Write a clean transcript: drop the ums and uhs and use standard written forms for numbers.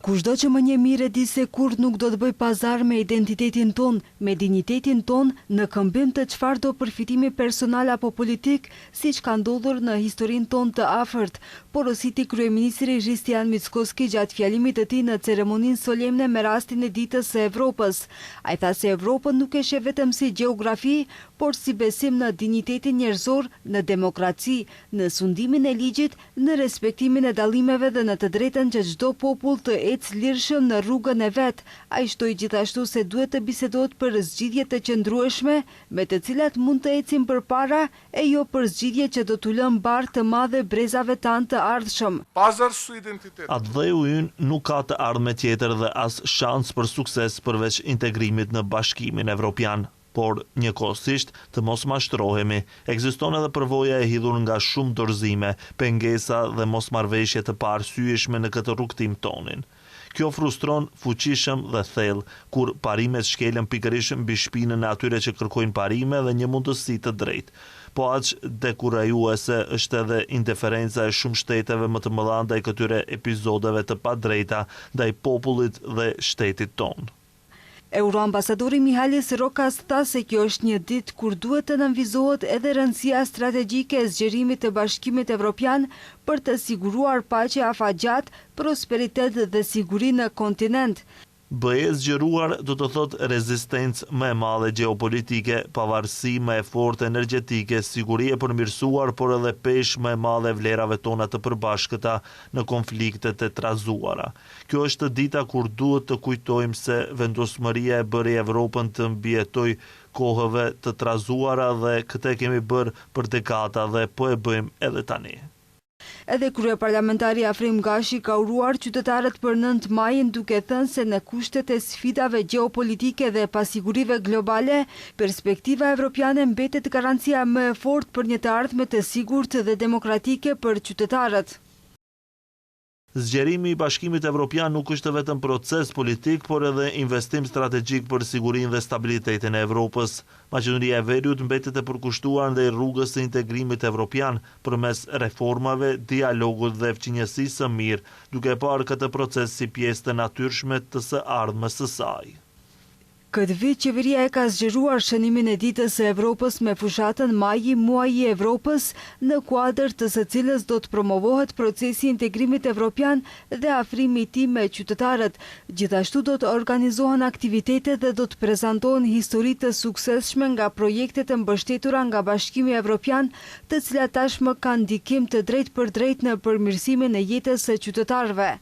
Kushdo që më një mirë e di se kur nuk do të bëj pazar me identitetin ton, me dignitetin ton, në këmbim të çfarë do përfitimi personal apo politik, siç ka ndodhur në historinë ton të afërt, porositi kryeministri Hristijan Mickoski gjatë fjalimit të tij në ceremoninë solemne me rastin e ditës së Evropës. Ai tha se Evropën nuk e sheh vetëm si gjeografi, por si besim në dignitetin njerëzor, në demokraci, në sundimin e ligjit, në respektimin e dallimeve dhe në të drejtën që çdo popull të ecë lirshëm në rrugën e vet. Ai shtoi gjithashtu se duhet të bisedohet për zgjidhje të qëndrueshme, me të cilat mund të ecim përpara e jo për zgjidhje që do t'u lënë barë të madhe brezave tanë të ardhshëm. Atë-dheu ynë nuk ka të ardhme tjetër dhe as shans për sukses përveç integrimit në Bashkimin Evropian. Por njëkohësisht të mos mashtrohemi, ekziston edhe përvoja e hidhur nga shumë dorëzime, pengesa dhe mosmarrveshje të paarsyeshme në këtë rrugtim tonin. Kjo frustron fuqishëm dhe thellë, kur parimet shkelen pikërisht mbi shpinën e atyre që kërkojnë parime dhe një mundësi të drejtë. Po aq dekurajuese është edhe indiferenca e shumë shteteve më të mëdha ndaj këtyre episodeve të padrejta ndaj popullit dhe shtetit tonë. Euroambasadori Mihalis Rokas tha se kjo është një ditë kur duhet të nënvizohet edhe rëndësia strategjike e zgjerimit të Bashkimit Evropian për të siguruar paqe afatgjat, prosperitet dhe siguri në kontinent. BE zgjeruar do të thotë rezistencë më e madhe gjeopolitike, pavarësi më e fortë energjetike, siguri e përmirësuar, por edhe peshë më e madhe e vlerave tona të përbashkëta në konfliktet e trazuara. Kjo është dita kur duhet të kujtojmë se vendosmëria e bëri Evropën të mbijetoj kohëve të trazuara dhe këtë kemi bërë për dekada dhe po e bëjmë edhe tani. Edhe kryeparlamentari Afrim Gashi ka uruar qytetarët për 9 majin duke thënë se në kushtet e sfidave gjeopolitike dhe pasigurive globale, perspektiva evropiane mbetet garancia më e fortë për një të ardhme të sigurt dhe demokratike për qytetarët. Zgjerimi i Bashkimit Evropian nuk është vetëm proces politik, por edhe investim strategjik për sigurinë dhe stabilitetin e Evropës. Maqedonia e Veriut mbetet e përkushtuar ndaj rrugës së integrimit evropian përmes reformave, dialogut dhe fqinjësisë së mirë, duke parë këtë proces si pjesë të natyrshme të së ardhmes së saj. Këtë vit qeveria e ka zgjeruar shënimin e ditës së Evropës me fushatën Maji Muaji i Evropës, në kuadër të së cilës do të promovohet procesi i integrimit evropian dhe afrimi i tij me qytetarët. Gjithashtu do të organizohen aktivitete dhe do të prezantohen histori të suksesshme nga projektet e mbështetura nga Bashkimi Evropian, të cilat tashmë kanë ndikim të drejtë për drejtë në përmirësimin e jetës së qytetarëve.